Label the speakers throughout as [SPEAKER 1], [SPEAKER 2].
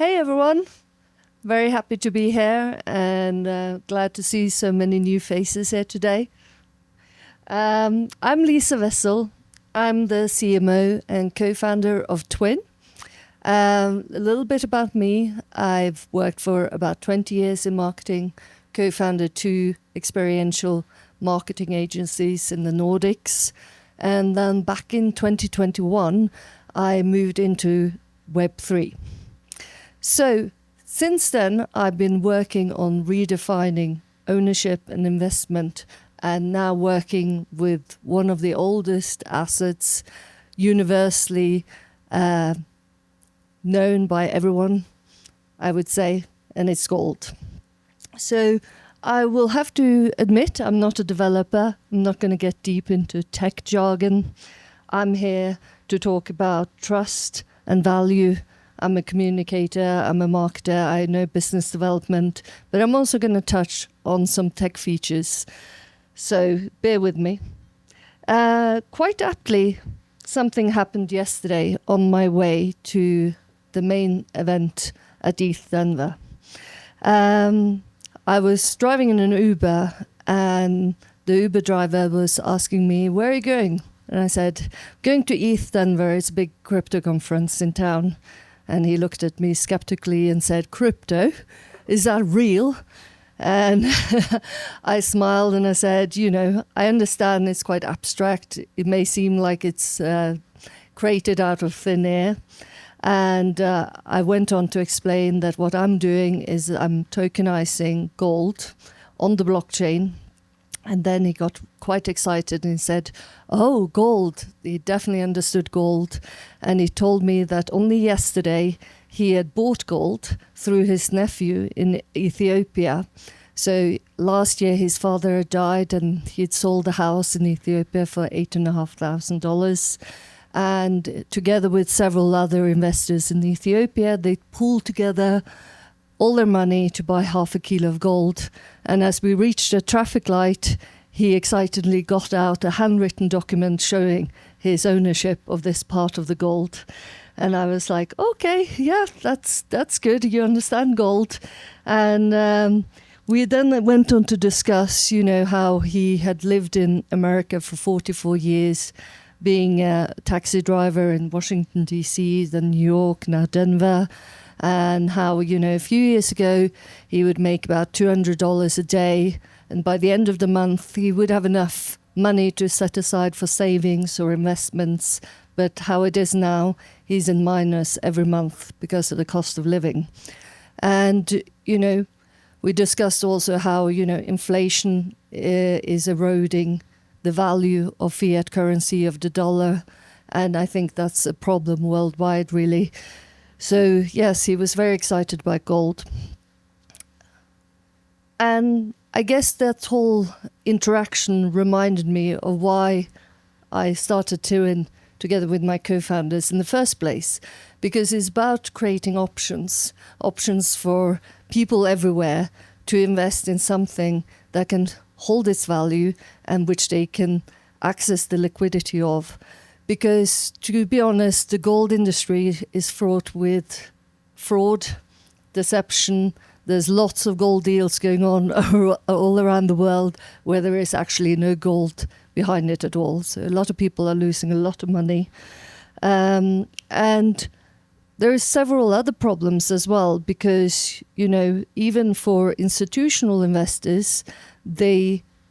[SPEAKER 1] Hey everyone, very happy to be here and glad to see so many new faces here today. I'm Lise Wessel. I'm the CMO and co-founder of TYVIN. A little bit about me. I've worked for about 20 years in marketing, co-founded 2 experiential marketing agencies in the Nordics. And then back in 2021, I moved into Web3. So since then, I've been working on redefining ownership and investment, and now working with one of the oldest assets, universally known by everyone, I would say, and it's gold. So I will have to admit I'm not a developer. I'm not going to get deep into tech jargon. I'm here to talk about trust and value. I'm a communicator, I'm a marketer, I know business development, but I'm also going to touch on some tech features. So bear with me. Quite aptly, something happened yesterday on my way to the main event at ETHDenver. I was driving in an Uber and the Uber driver was asking me, "Where are you going?" And I said, "Going to ETHDenver, it's a big crypto conference in town." And he looked at me skeptically and said, "Crypto? Is that real?" And I smiled and I said, I understand it's quite abstract. It may seem like it's created out of thin air. And I went on to explain that what I'm doing is I'm tokenizing gold on the blockchain. And then he got quite excited and he said, "Oh, gold." He definitely understood gold. And he told me that only yesterday he had bought gold through his nephew in Ethiopia. So last year his father had died and he had sold a house in Ethiopia for $8,500. And together with several other investors in Ethiopia, they pooled together all their money to buy half a kilo of gold. And as we reached a traffic light, he excitedly got out a handwritten document showing his ownership of this part of the gold. And I was like, okay, yeah, that's good. You understand gold. And we then went on to discuss, how he had lived in America for 44 years, being a taxi driver in Washington, D.C., then New York, now Denver. And how, a few years ago, he would make about $200 a day. And by the end of the month, he would have enough money to set aside for savings or investments. But how it is now, he's in minus every month because of the cost of living. And, we discussed also how, inflation is eroding the value of fiat currency of the dollar. And I think that's a problem worldwide, really. So, yes, he was very excited by gold. And I guess that whole interaction reminded me of why I started TYVIN together with my co-founders in the first place. Because it's about creating options for people everywhere to invest in something that can hold its value and which they can access the liquidity of. Because, to be honest, the gold industry is fraught with fraud, deception. There's lots of gold deals going on all around the world where there is actually no gold behind it at all. So a lot of people are losing a lot of money. And there are several other problems as well because, even for institutional investors,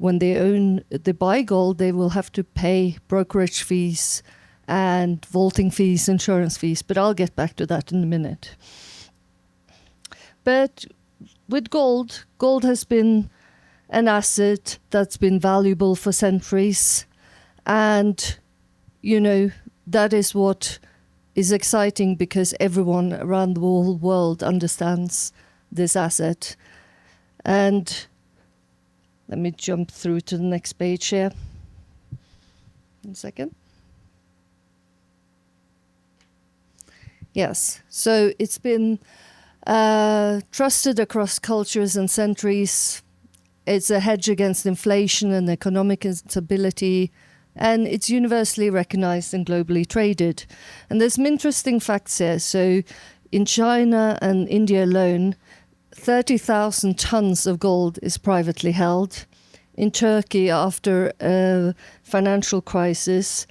[SPEAKER 1] when they buy gold, they will have to pay brokerage fees and vaulting fees, insurance fees. But I'll get back to that in a minute. But with gold has been an asset that's been valuable for centuries. And, that is what is exciting because everyone around the whole world understands this asset. And let me jump through to the next page here. 1 second. Yes, so it's been trusted across cultures and centuries. It's a hedge against inflation and economic instability, and it's universally recognized and globally traded. And there's some interesting facts here. So In China and India alone, 30,000 tons of gold is privately held. In Turkey, after a financial crisis,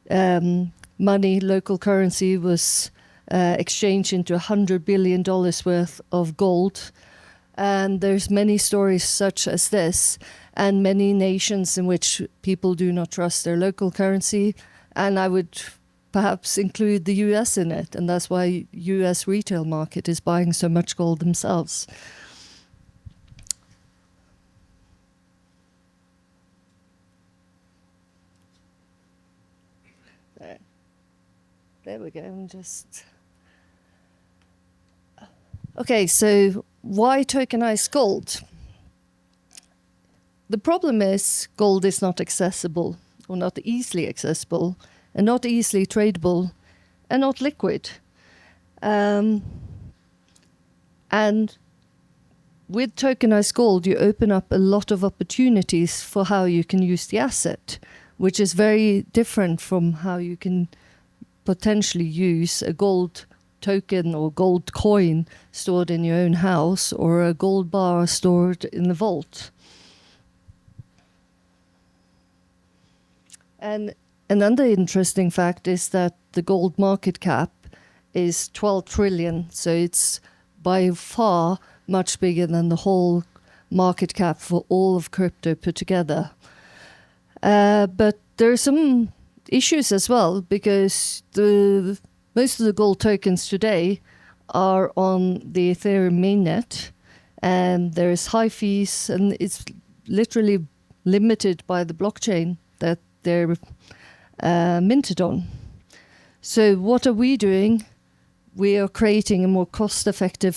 [SPEAKER 1] money, local currency, was exchanged into $100 billion worth of gold. And there's many stories such as this, and many nations in which people do not trust their local currency. And I would perhaps include the US in it, and that's why US retail market is buying so much gold themselves. There we go. Okay, so why tokenize gold? The problem is gold is not accessible, or not easily accessible, and not easily tradable, and not liquid. And with tokenized gold, you open up a lot of opportunities for how you can use the asset, which is very different from how you can potentially use a gold token or gold coin stored in your own house, or a gold bar stored in the vault. And another interesting fact is that the gold market cap is 12 trillion, so it's by far much bigger than the whole market cap for all of crypto put together. But there are some issues as well, because most of the gold tokens today are on the Ethereum mainnet, and there's high fees, and it's literally limited by the blockchain that they're minted on. So what are we doing? We are creating a more cost-effective,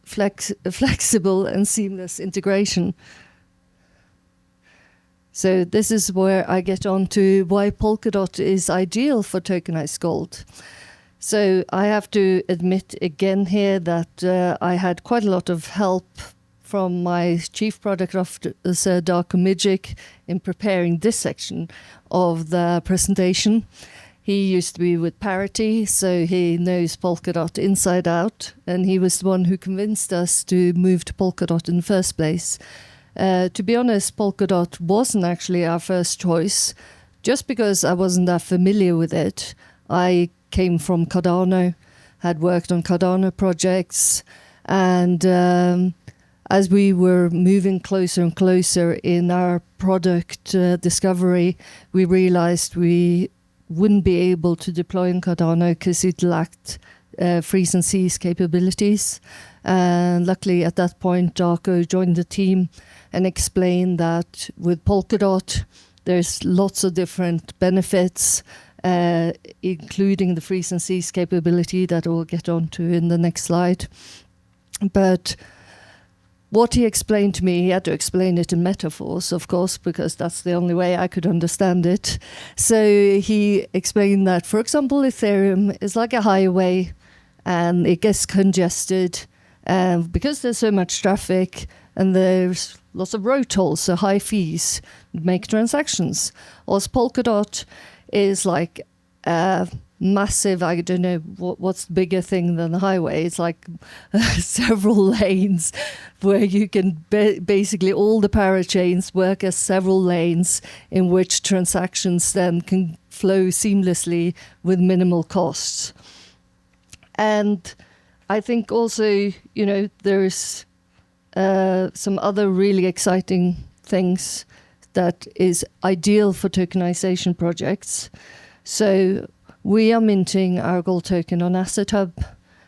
[SPEAKER 1] flexible and seamless integration. So this is where I get on to why Polkadot is ideal for tokenized gold. So I have to admit again here that I had quite a lot of help from my Chief Product Officer, Darko Midžić, in preparing this section of the presentation. He used to be with Parity, so he knows Polkadot inside out, and he was the one who convinced us to move to Polkadot in the first place. To be honest, Polkadot wasn't actually our first choice, just because I wasn't that familiar with it. I came from Cardano, had worked on Cardano projects, and as we were moving closer and closer in our product discovery, we realized we wouldn't be able to deploy in Cardano because it lacked freeze and seize capabilities. And luckily at that point, Darko joined the team and explained that with Polkadot, there's lots of different benefits, including the freeze and seize capability that we'll get onto in the next slide. But what he explained to me, he had to explain it in metaphors, of course, because that's the only way I could understand it. So he explained that, for example, Ethereum is like a highway, and it gets congested because there's so much traffic and there's lots of road tolls, so high fees make transactions. Whilst Polkadot is like massive, I don't know what's the bigger thing than the highway. It's like several lanes where you can basically all the parachains work as several lanes in which transactions then can flow seamlessly with minimal costs. And I think also, there's some other really exciting things that is ideal for tokenization projects. So we are minting our gold token on Asset Hub,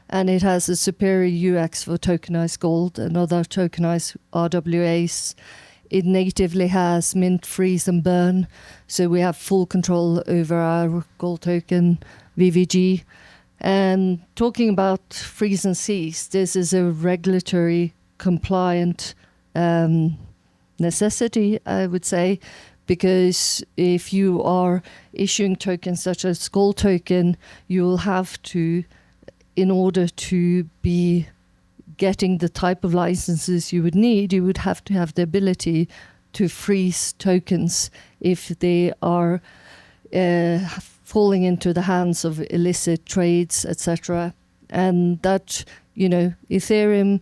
[SPEAKER 1] and it has a superior UX for tokenized gold and other tokenized RWAs. It natively has mint, freeze, and burn, so we have full control over our gold token VVG. And talking about freeze and seize, this is a regulatory compliant necessity, I would say, because if you are issuing tokens such as gold token, you will have to, in order to be getting the type of licenses you would need, you would have to have the ability to freeze tokens if they are falling into the hands of illicit trades, etc. And that, Ethereum,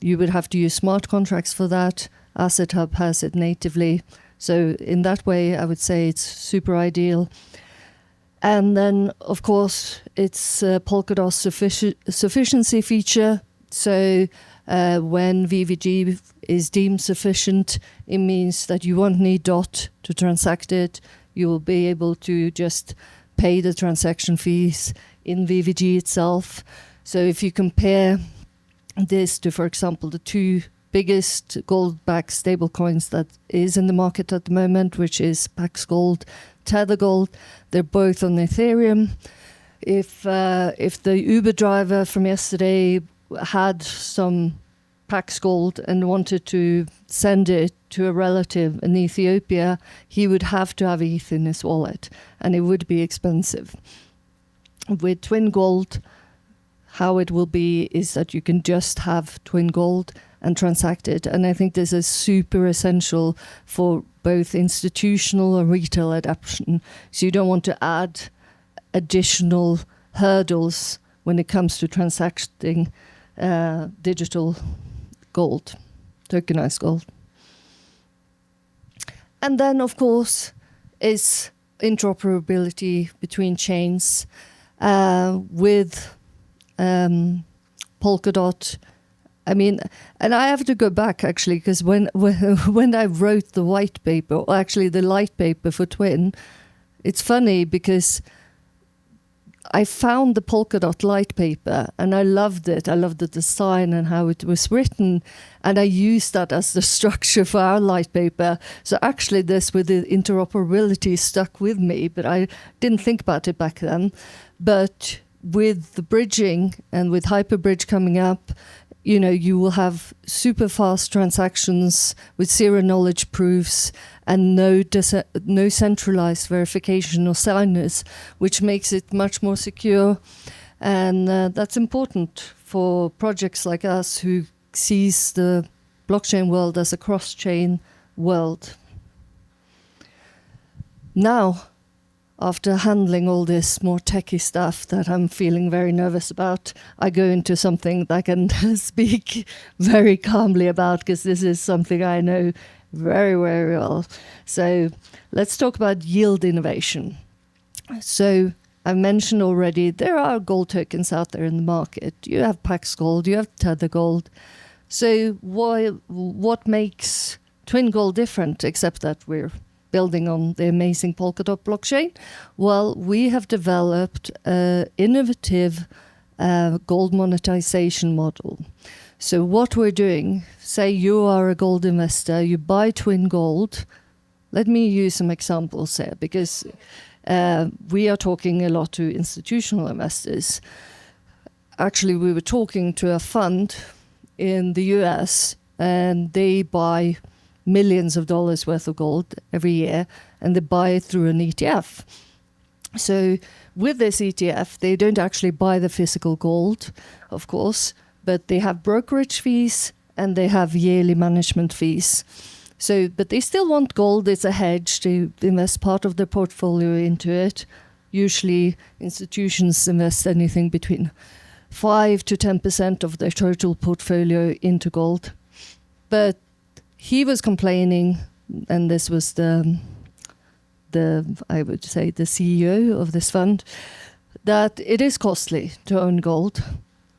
[SPEAKER 1] you would have to use smart contracts for that. Asset Hub has it natively. So in that way, I would say it's super ideal. And then, of course, it's Polkadot's sufficiency feature. So when VVG is deemed sufficient, it means that you won't need DOT to transact it. You will be able to just pay the transaction fees in VVG itself. So if you compare this to, for example, the two biggest gold-backed stablecoins that is in the market at the moment, which is Pax Gold, Tether Gold, they're both on Ethereum. If the Uber driver from yesterday had some Pax Gold and wanted to send it to a relative in Ethiopia, he would have to have ETH in his wallet, and it would be expensive. With Twin Gold, how it will be is that you can just have Twin Gold and transact it. And I think this is super essential for both institutional and retail adoption. So you don't want to add additional hurdles when it comes to transacting digital gold, tokenized gold. And then, of course, is interoperability between chains with Polkadot. I mean, and I have to go back actually, because when I wrote the white paper, or actually the light paper for Twin, it's funny because I found the Polkadot light paper and I loved it. I loved the design and how it was written, and I used that as the structure for our light paper. So actually this with the interoperability stuck with me, but I didn't think about it back then. But with the bridging and with Hyperbridge coming up, you will have super fast transactions with zero knowledge proofs and no centralized verification or signers, which makes it much more secure. And that's important for projects like us who sees the blockchain world as a cross-chain world. Now, after handling all this more techie stuff that I'm feeling very nervous about, I go into something that I can speak very calmly about, because this is something I know very, very well. So let's talk about yield innovation. So I mentioned already, there are gold tokens out there in the market. You have Pax Gold, you have Tether Gold. So what makes Twin Gold different, except that we're building on the amazing Polkadot blockchain? Well, we have developed an innovative gold monetization model. So what we're doing, say you are a gold investor, you buy Twin Gold. Let me use some examples here, because we are talking a lot to institutional investors. Actually, we were talking to a fund in the US, and they buy millions of dollars worth of gold every year, and they buy it through an ETF. So with this ETF, they don't actually buy the physical gold, of course, but they have brokerage fees and they have yearly management fees. So, but they still want gold. It's a hedge. They invest part of their portfolio into it. Usually institutions invest anything between 5 to 10% of their total portfolio into gold. But he was complaining, and this was the I would say the CEO of this fund, that it is costly to own gold.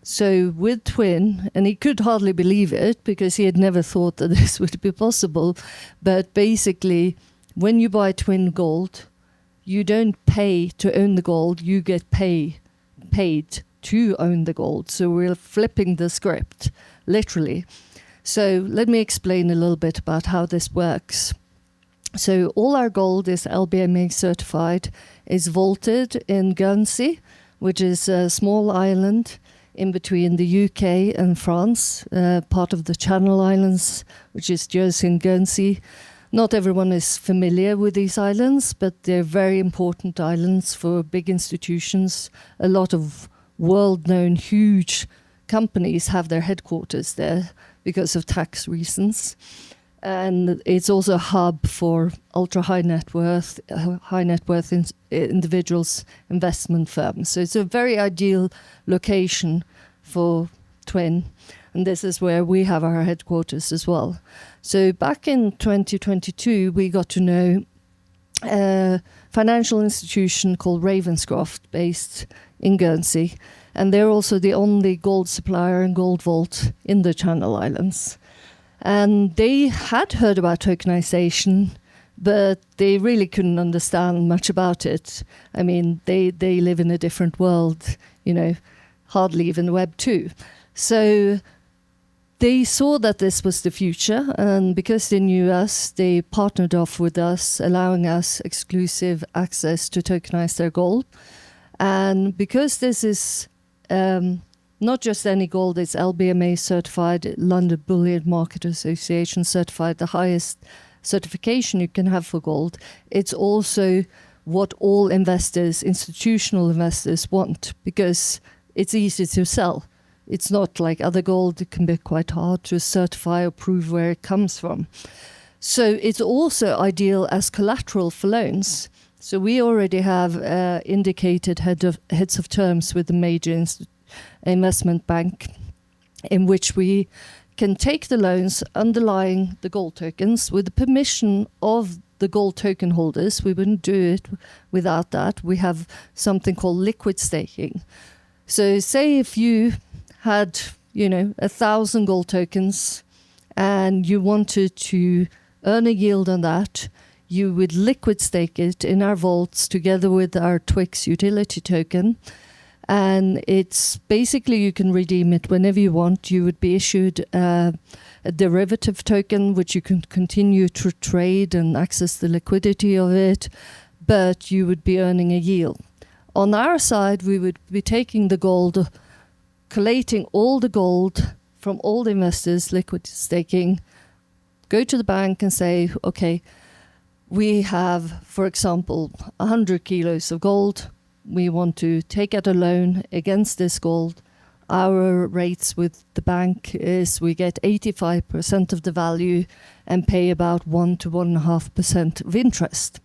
[SPEAKER 1] So with Twin, and he could hardly believe it because he had never thought that this would be possible, but basically when you buy Twin Gold, you don't pay to own the gold, you get paid to own the gold. So we're flipping the script, literally. So let me explain a little bit about how this works. So all our gold is LBMA certified, is vaulted in Guernsey, which is a small island in between the UK and France, part of the Channel Islands, which is Jersey and Guernsey. Not everyone is familiar with these islands, but they're very important islands for big institutions. A lot of world-known huge companies have their headquarters there because of tax reasons. And it's also a hub for ultra high net worth individuals, investment firms. So it's a very ideal location for TYVIN. And this is where we have our headquarters as well. So back in 2022, we got to know a financial institution called Ravenscroft, based in Guernsey. And they're also the only gold supplier and gold vault in the Channel Islands. And they had heard about tokenization, but they really couldn't understand much about it. I mean, they live in a different world, you know, hardly even Web 2. So they saw that this was the future, and because they knew us, they partnered off with us, allowing us exclusive access to tokenize their gold. And because this is not just any gold, it's LBMA certified, London Bullion Market Association certified, the highest certification you can have for gold. It's also what all investors, institutional investors, want, because it's easy to sell. It's not like other gold, it can be quite hard to certify or prove where it comes from. So it's also ideal as collateral for loans. So we already have indicated heads of terms with the major investment bank, in which we can take the loans underlying the gold tokens with the permission of the gold token holders. We wouldn't do it without that. We have something called liquid staking. So say if you had, 1,000 gold tokens and you wanted to earn a yield on that, you would liquid stake it in our vaults together with our Twix utility token. And it's basically, you can redeem it whenever you want. You would be issued a derivative token, which you can continue to trade and access the liquidity of it, but you would be earning a yield. On our side, we would be taking the gold, collating all the gold from all the investors, liquid staking, go to the bank and say, okay, we have, for example, 100 kilos of gold. We want to take out a loan against this gold. Our rates with the bank is we get 85% of the value and pay about 1 to 1.5% of interest.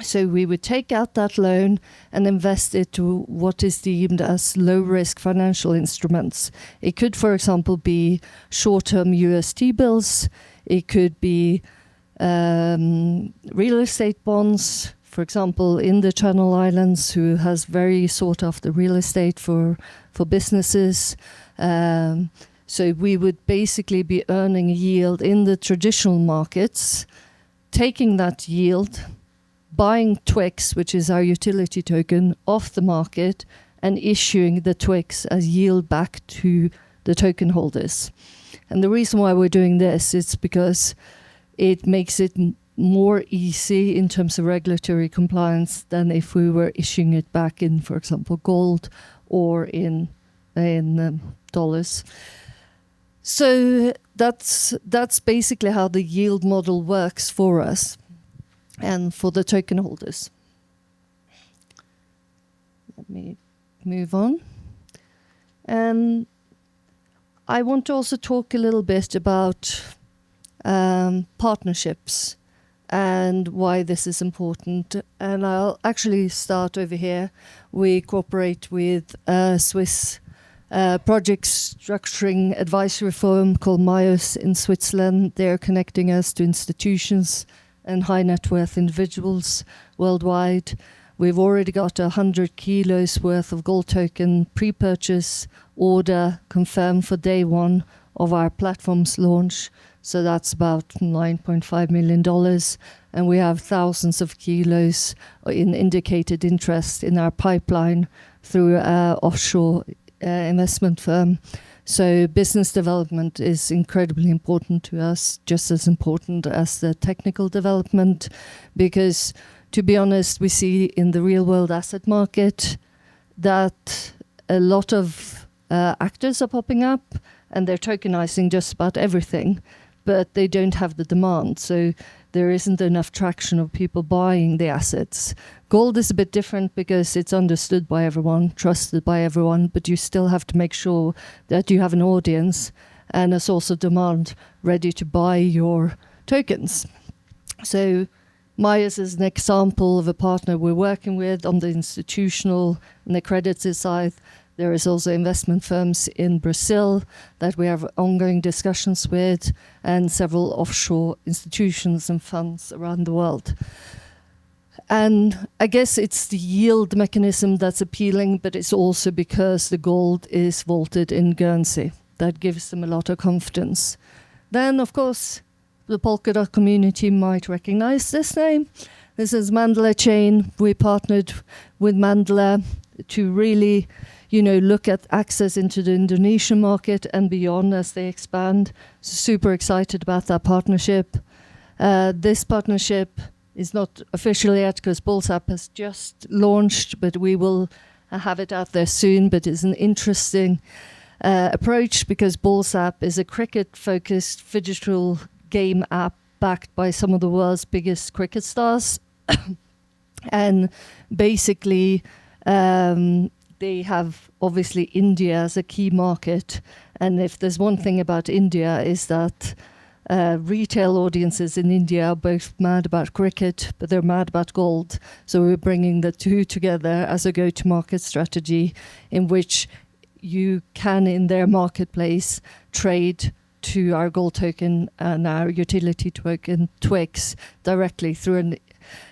[SPEAKER 1] So we would take out that loan and invest it to what is deemed as low-risk financial instruments. It could, for example, be short-term UST bills. It could be real estate bonds, for example, in the Channel Islands, who has very sought after real estate for businesses. So we would basically be earning a yield in the traditional markets, taking that yield, buying Twix, which is our utility token, off the market and issuing the Twix as yield back to the token holders. And the reason why we're doing this is because it makes it more easy in terms of regulatory compliance than if we were issuing it back in, for example, gold or in dollars. So that's basically how the yield model works for us and for the token holders. Let me move on. And I want to also talk a little bit about partnerships and why this is important. And I'll actually start over here. We cooperate with a Swiss project structuring advisory firm called Myos in Switzerland. They're connecting us to institutions and high net worth individuals worldwide. We've already got 100 kilos worth of gold token pre-purchase order confirmed for day one of our platform's launch. So that's about $9.5 million. And we have thousands of kilos in indicated interest in our pipeline through our offshore investment firm. So business development is incredibly important to us, just as important as the technical development, because to be honest, we see in the real world asset market that a lot of actors are popping up and they're tokenizing just about everything, but they don't have the demand. So there isn't enough traction of people buying the assets. Gold is a bit different because it's understood by everyone, trusted by everyone, but you still have to make sure that you have an audience and a source of demand ready to buy your tokens. So Myers is an example of a partner we're working with on the institutional and accredited side. There is also investment firms in Brazil that we have ongoing discussions with, and several offshore institutions and funds around the world. And I guess it's the yield mechanism that's appealing, but it's also because the gold is vaulted in Guernsey. That gives them a lot of confidence. Then, of course, the Polkadot community might recognize this name. This is Mandela Chain. We partnered with Mandela to really, look at access into the Indonesian market and beyond as they expand. Super excited about that partnership. This partnership is not official yet because BullsApp has just launched, but we will have it out there soon. But it's an interesting approach because BullsApp is a cricket-focused digital game app backed by some of the world's biggest cricket stars. And basically, they have obviously India as a key market. And if there's one thing about India is that retail audiences in India are both mad about cricket, but they're mad about gold. So we're bringing the two together as a go-to-market strategy in which you can, in their marketplace, trade to our gold token and our utility token, Twix, directly through an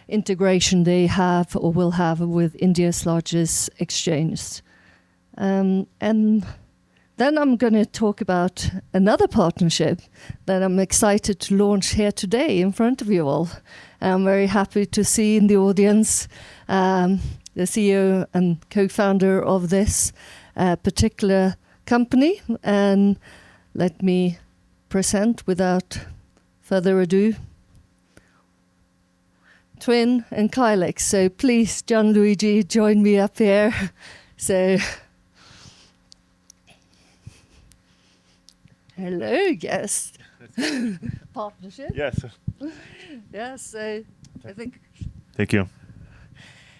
[SPEAKER 1] integration they have or will have with India's largest exchange. And then I'm going to talk about another partnership that I'm excited to launch here today in front of you all. I'm very happy to see in the audience the CEO and co-founder of this particular company. And let me present without further ado TYVIN and Kylix. So please, Gianluigi, join me up here. So, hello, guest. Partnership.
[SPEAKER 2] Yes.
[SPEAKER 1] Yes, so I think.
[SPEAKER 2] Thank you.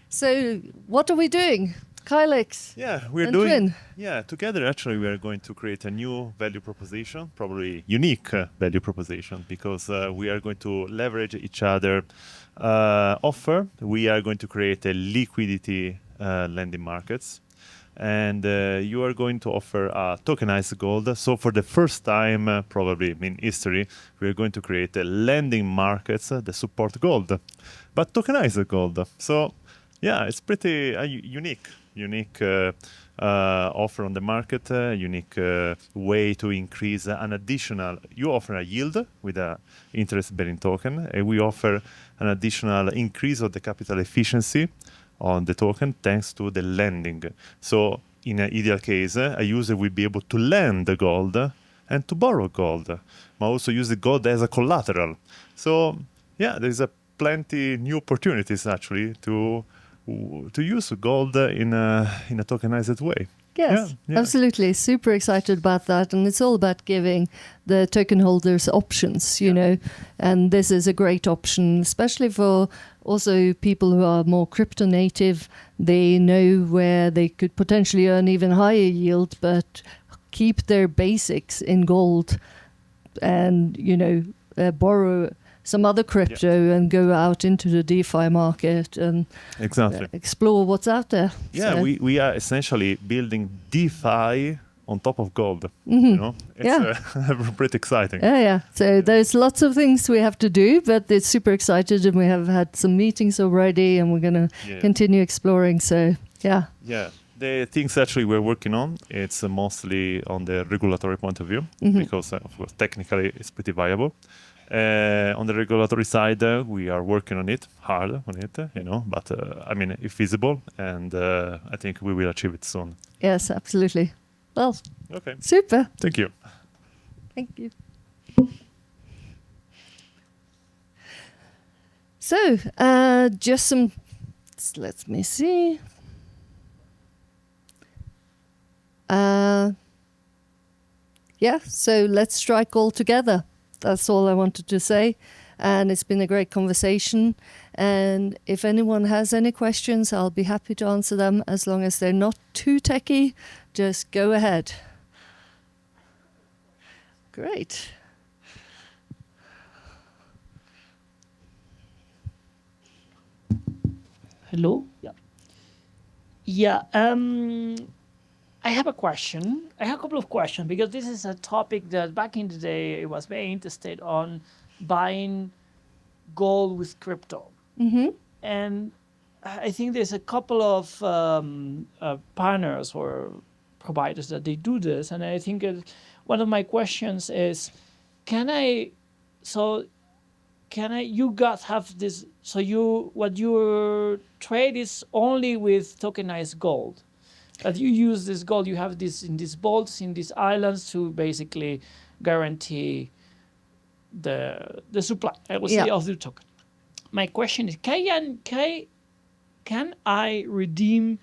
[SPEAKER 1] So, what are we doing? Kylix.
[SPEAKER 2] Yeah, we're
[SPEAKER 1] and
[SPEAKER 2] doing.
[SPEAKER 1] TYVIN.
[SPEAKER 2] Yeah, together actually we are going to create a new value proposition, probably unique value proposition, because we are going to leverage each other offer. We are going to create a liquidity lending markets, and you are going to offer tokenized gold. So for the first time, probably in history, we are going to create a lending markets that support gold, but tokenized gold. So yeah, it's pretty unique offer on the market, unique way to increase an additional. You offer a yield with a interest-bearing token, and we offer an additional increase of the capital efficiency on the token thanks to the lending. So in an ideal case, a user will be able to lend the gold and to borrow gold, but also use the gold as a collateral. So yeah, there's plenty new opportunities actually to use gold in a tokenized way.
[SPEAKER 1] Yes,
[SPEAKER 2] yeah.
[SPEAKER 1] Absolutely. Super excited about that. And it's all about giving the token holders options, you know, and this is a great option, especially for also people who are more crypto native. They know where they could potentially earn even higher yield, but keep their basics in gold and, borrow some other crypto and go out into the DeFi market and explore what's out there.
[SPEAKER 2] Yeah, so we are essentially building DeFi on top of gold.
[SPEAKER 1] Mm-hmm.
[SPEAKER 2] It's pretty exciting.
[SPEAKER 1] Yeah. So there's lots of things we have to do, but it's super excited, and we have had some meetings already, and we're going to continue exploring. So yeah.
[SPEAKER 2] The things actually we're working on, it's mostly on the regulatory point of view, because of course technically it's pretty viable. On the regulatory side, we are working on it, hard on it, but it's feasible, and I think we will achieve it soon.
[SPEAKER 1] Yes, absolutely. Well,
[SPEAKER 2] okay.
[SPEAKER 1] Super.
[SPEAKER 2] Thank you.
[SPEAKER 1] Thank you. So, just some, let me see. So let's strike gold together. That's all I wanted to say. And it's been a great conversation. And if anyone has any questions, I'll be happy to answer them as long as they're not too techy. Just go ahead. Great.
[SPEAKER 3] Hello. Yeah. Yeah. I have a question. I have a couple of questions because this is a topic that back in the day I was very interested on buying gold with crypto.
[SPEAKER 1] Mm-hmm.
[SPEAKER 3] And I think there's a couple of partners or providers that they do this. And I think one of my questions is, you guys have this, so what your trade is only with tokenized gold. That you use this gold, you have this in these vaults, in these islands to basically guarantee the supply, I will say, of the token. My question is, can I redeem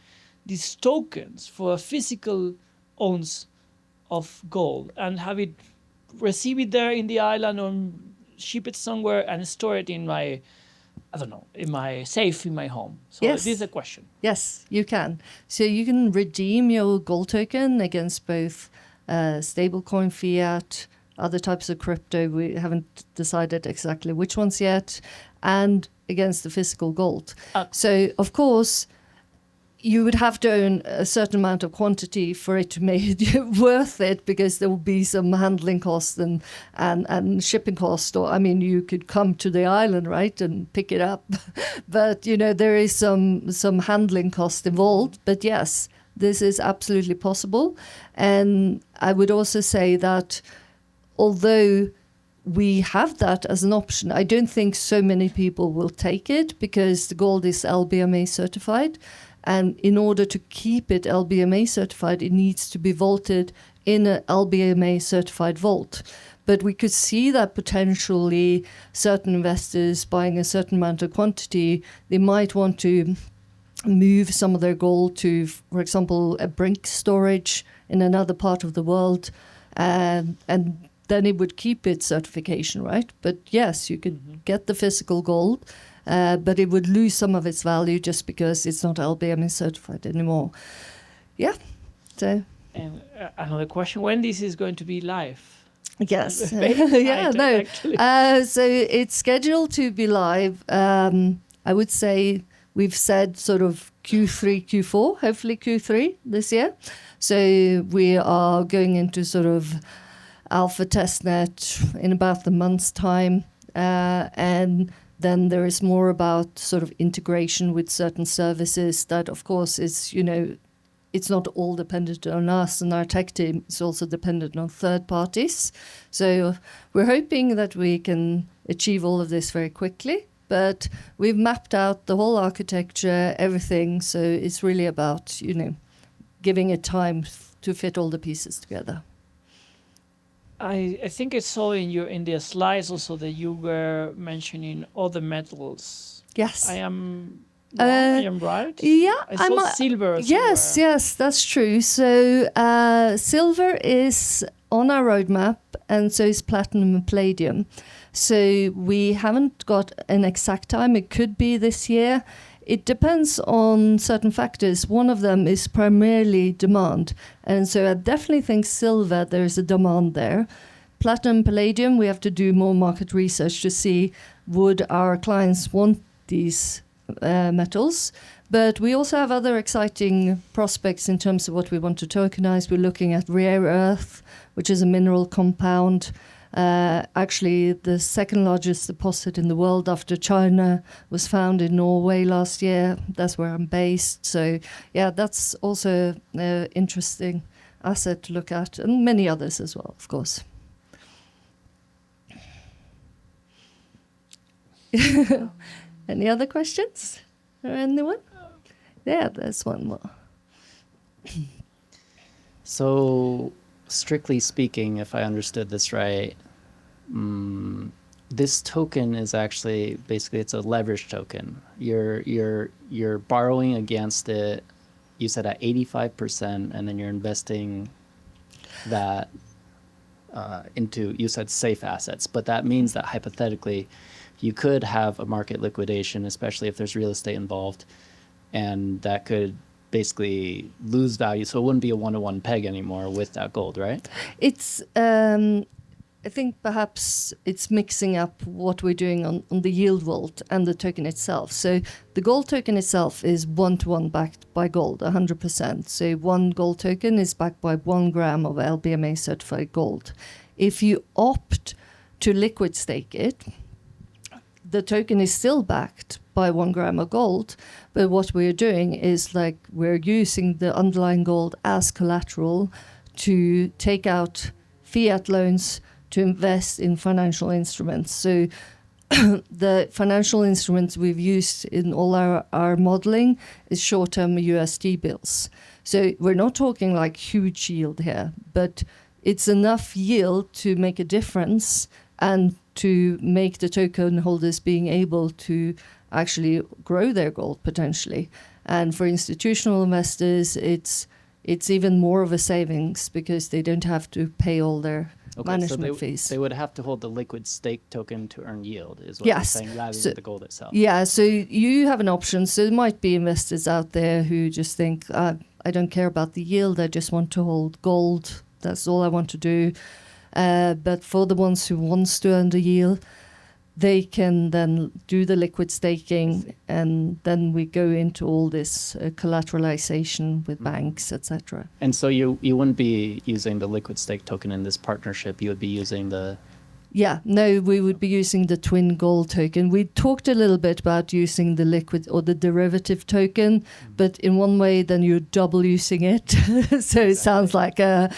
[SPEAKER 3] these tokens for a physical ounce of gold and receive it there in the island or ship it somewhere and store it in my, I don't know, in my safe in my home? So
[SPEAKER 1] Yes.
[SPEAKER 3] this is a question.
[SPEAKER 1] Yes, you can. So you can redeem your gold token against both stablecoin, fiat, other types of crypto. We haven't decided exactly which ones yet, and against the physical gold. So, of course, you would have to own a certain amount of quantity for it to make it worth it, because there will be some handling costs and shipping costs. Or, I mean, you could come to the island, right, and pick it up. But, you know, there is some handling cost involved. But yes, this is absolutely possible. And I would also say that although we have that as an option, I don't think so many people will take it, because the gold is LBMA certified. And in order to keep it LBMA certified, it needs to be vaulted in an LBMA certified vault. But we could see that potentially certain investors buying a certain amount of quantity, they might want to move some of their gold to, for example, a brink storage in another part of the world. And then it would keep its certification, right? But yes, you could get the physical gold, but it would lose some of its value just because it's not LBMA certified anymore. Yeah. So.
[SPEAKER 3] And another question: when this is going to be live?
[SPEAKER 1] Yes.
[SPEAKER 3] Yeah. No.
[SPEAKER 1] So it's scheduled to be live. I would say we've said sort of Q3, Q4, hopefully Q3 this year. So we are going into sort of alpha testnet in about a month's time, and then there is more about sort of integration with certain services that, of course, is, you know, it's not all dependent on us and our tech team. It's also dependent on third parties. So we're hoping that we can achieve all of this very quickly, but we've mapped out the whole architecture, everything. So it's really about, you know, giving it time to fit all the pieces together.
[SPEAKER 3] I think I saw in the slides also that you were mentioning other metals.
[SPEAKER 1] Yes.
[SPEAKER 3] I am right?
[SPEAKER 1] Yeah.
[SPEAKER 3] I saw silver
[SPEAKER 1] Yes,
[SPEAKER 3] somewhere.
[SPEAKER 1] yes, that's true. So silver is on our roadmap, and so is platinum and palladium. So we haven't got an exact time. It could be this year. It depends on certain factors. One of them is primarily demand. And so I definitely think silver, there's a demand there. Platinum, palladium, we have to do more market research to see would our clients want these metals. But we also have other exciting prospects in terms of what we want to tokenize. We're looking at rare earth, which is a mineral compound. Actually, the second largest deposit in the world after China was found in Norway last year. That's where I'm based. So, yeah, that's also an interesting asset to look at, and many others as well, of course. Any other questions? Or anyone? Yeah, there's one more.
[SPEAKER 4] So, strictly speaking, if I understood this right, this token is actually basically it's a leverage token. You're borrowing against it. You said at 85%, and then you're investing that into, you said, safe assets. But that means that hypothetically, you could have a market liquidation, especially if there's real estate involved, and that could basically lose value. So it wouldn't be a one-to-one peg anymore with that gold, right?
[SPEAKER 1] It's I think perhaps it's mixing up what we're doing on the yield vault and the token itself. So the gold token itself is 1-to-1 backed by gold, 100%. So one gold token is backed by 1 gram of LBMA certified gold. If you opt to liquid stake it, the token is still backed by 1 gram of gold, but what we're doing is like we're using the underlying gold as collateral to take out fiat loans to invest in financial instruments. So the financial instruments we've used in all our modeling is short-term USD bills. So we're not talking like huge yield here, but it's enough yield to make a difference and to make the token holders being able to actually grow their gold potentially. And for institutional investors, it's even more of a savings because they don't have to pay all their management fees.
[SPEAKER 4] They would have to hold the liquid stake token to earn yield, is what
[SPEAKER 1] Yes.
[SPEAKER 4] you're saying, rather than the gold itself.
[SPEAKER 1] Yeah, so you have an option. So there might be investors out there who just think, I don't care about the yield, I just want to hold gold. That's all I want to do. But for the ones who wants to earn the yield, they can then do the liquid staking, and then we go into all this collateralization with banks, etc.
[SPEAKER 4] And so you wouldn't be using the liquid stake token in this partnership. You would be using the...
[SPEAKER 1] Yeah, no, we would be using the twin gold token. We talked a little bit about using the liquid or the derivative token, but in one way, then you're double using it. So it sounds like a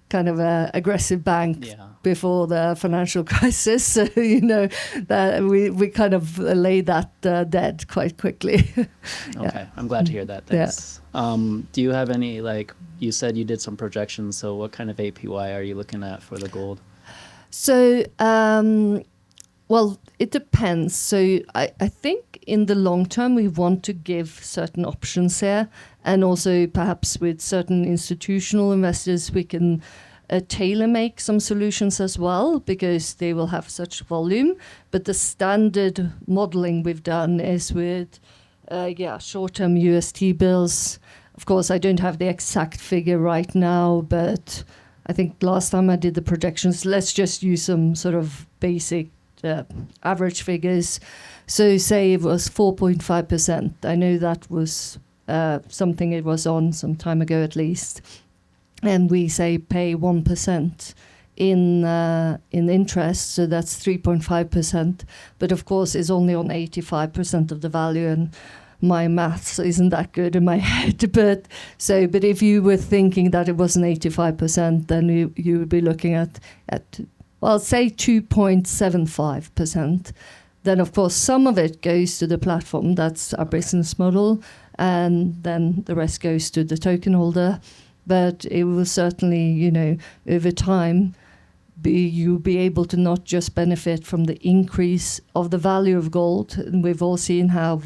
[SPEAKER 1] kind of a aggressive bank before the financial crisis. So, that we kind of laid that dead quite quickly.
[SPEAKER 4] Okay, I'm glad to hear that. Thanks. Yeah. Do you have any, you said you did some projections, so what kind of APY are you looking at for the gold?
[SPEAKER 1] So, well, it depends. So I think in the long term, we want to give certain options here. And also perhaps with certain institutional investors, we can tailor make some solutions as well, because they will have such volume. But the standard modeling we've done is with short-term UST bills. Of course, I don't have the exact figure right now, but I think last time I did the projections, let's just use some sort of basic average figures. So say it was 4.5%. I know that was something it was on some time ago at least. And we say pay 1% in interest, so that's 3.5%. But of course, it's only on 85% of the value, and my maths isn't that good in my head. But if you were thinking that it wasn't 85%, then you would be looking at well, say 2.75%. Then of course some of it goes to the platform. That's our business model, and then the rest goes to the token holder. But it will certainly, over time, you'll be able to not just benefit from the increase of the value of gold. And we've all seen how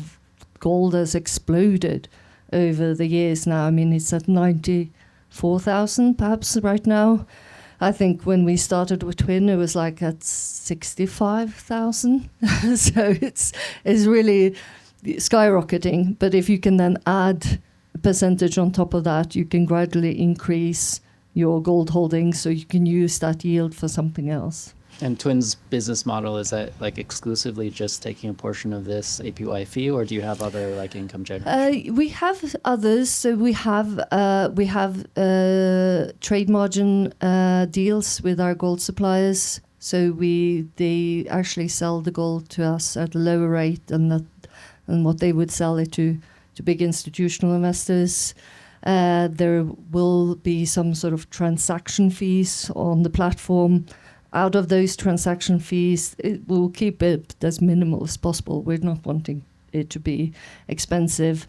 [SPEAKER 1] gold has exploded over the years now. I mean, it's at 94,000 perhaps right now. I think when we started with Twin, it was like at 65,000. So it's really skyrocketing. But if you can then add a percentage on top of that, you can gradually increase your gold holdings, so you can use that yield for something else.
[SPEAKER 4] And Twin's business model, is that exclusively just taking a portion of this APY fee, or do you have other income generation?
[SPEAKER 1] We have others. So we have trade margin deals with our gold suppliers. So they actually sell the gold to us at a lower rate than what they would sell it to big institutional investors. There will be some sort of transaction fees on the platform. Out of those transaction fees, we'll keep it as minimal as possible. We're not wanting it to be expensive.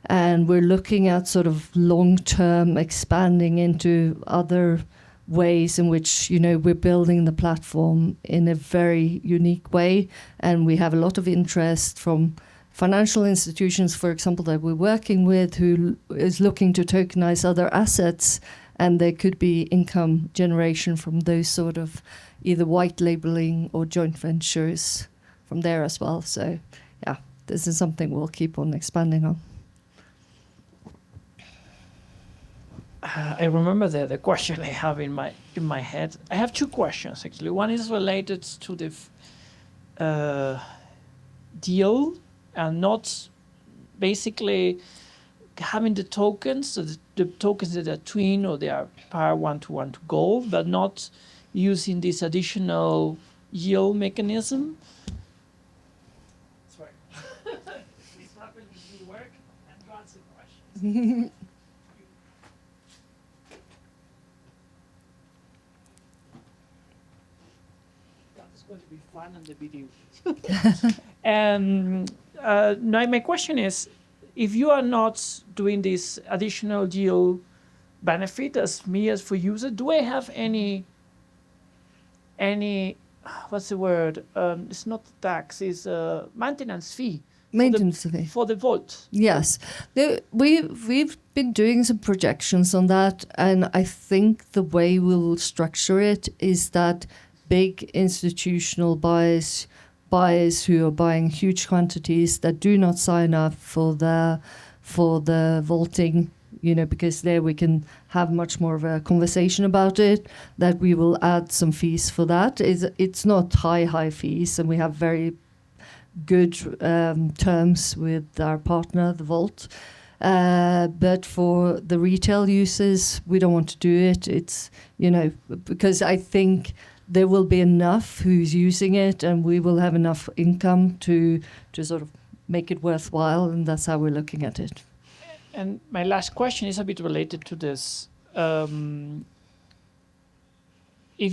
[SPEAKER 1] And we're looking at sort of long-term expanding into other ways in which, we're building the platform in a very unique way. And we have a lot of interest from financial institutions, for example, that we're working with, who is looking to tokenize other assets, and there could be income generation from those sort of either white labeling or joint ventures from there as well. So, yeah, this is something we'll keep on expanding on.
[SPEAKER 3] I remember the question I have in my head. I have two questions actually. One is related to the deal and not basically having the tokens, so the tokens that are twin or they are par 1-to-1 to gold, but not using this additional yield mechanism. Sorry. This happens in work and to answer questions. That's going to be fun on the video. And now my question is, if you are not doing this additional deal benefit as me as for user, do I have any what's the word? It's not tax, it's a maintenance fee.
[SPEAKER 1] Maintenance fee.
[SPEAKER 3] For the vault.
[SPEAKER 1] Yes, we've been doing some projections on that, and I think the way we'll structure it is that big institutional buyers who are buying huge quantities that do not sign up for the vaulting, because there we can have much more of a conversation about it, that we will add some fees for that. It's not high fees, and we have very good terms with our partner, the Vault. But for the retail users, we don't want to do it. It's, because I think there will be enough who's using it, and we will have enough income to sort of make it worthwhile, and that's how we're looking at it.
[SPEAKER 3] And my last question is a bit related to this. If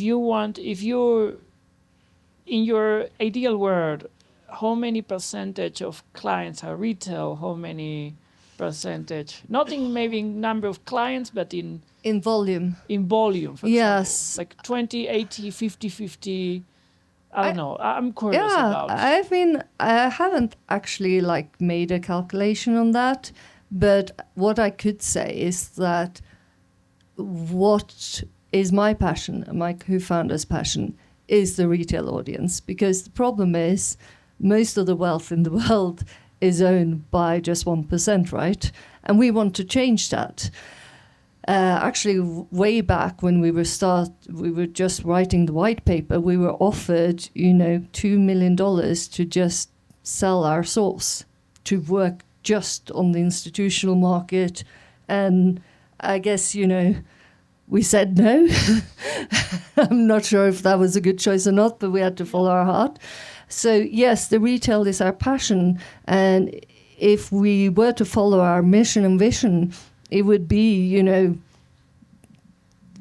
[SPEAKER 3] you're in your ideal world, how many percentage of clients are retail? How many percentage? Not in maybe number of clients, but in
[SPEAKER 1] volume.
[SPEAKER 3] In volume, for
[SPEAKER 1] yes.
[SPEAKER 3] example. Like 20, 80, 50, 50. I don't know. I'm curious about.
[SPEAKER 1] I mean, I haven't actually made a calculation on that, but what I could say is that what is my passion, my co-founder's passion, is the retail audience, because the problem is most of the wealth in the world is owned by just 1%, right? And we want to change that. Actually, way back when we were just writing the white paper, we were offered, $2 million to just sell our source, to work just on the institutional market. And I guess, we said no. I'm not sure if that was a good choice or not, but we had to follow our heart. So yes, the retail is our passion. And if we were to follow our mission and vision, it would be,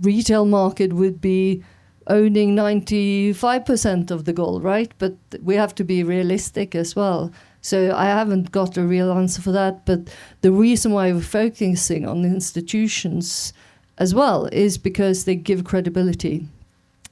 [SPEAKER 1] retail market would be owning 95% of the gold, right? But we have to be realistic as well. So I haven't got a real answer for that. But the reason why we're focusing on institutions as well is because they give credibility.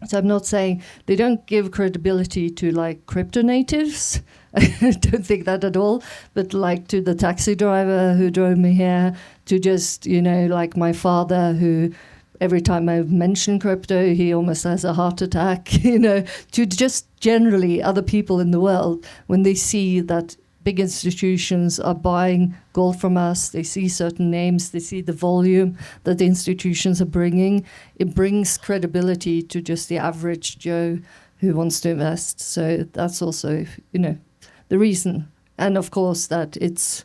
[SPEAKER 1] So I'm not saying they don't give credibility to crypto natives. I don't think that at all. But to the taxi driver who drove me here, to just, my father who every time I mention crypto, he almost has a heart attack, to just generally other people in the world, when they see that big institutions are buying gold from us, they see certain names, they see the volume that the institutions are bringing, it brings credibility to just the average Joe who wants to invest. So that's also, the reason. And of course that it's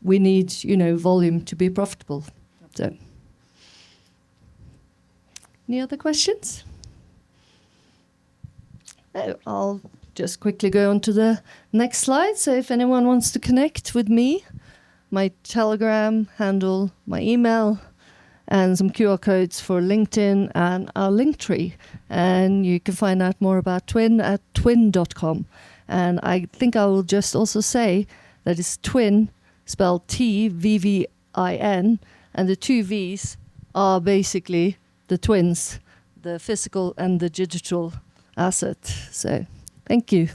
[SPEAKER 1] we need, volume to be profitable. So, any other questions? I'll just quickly go on to the next slide. So if anyone wants to connect with me, my Telegram handle, my email, and some QR codes for LinkedIn and our Linktree. And you can find out more about TWIN at twin.com. And I think I will just also say that it's TWIN, spelled TVVIN, and the two V's are basically the twins, the physical and the digital asset. So thank you.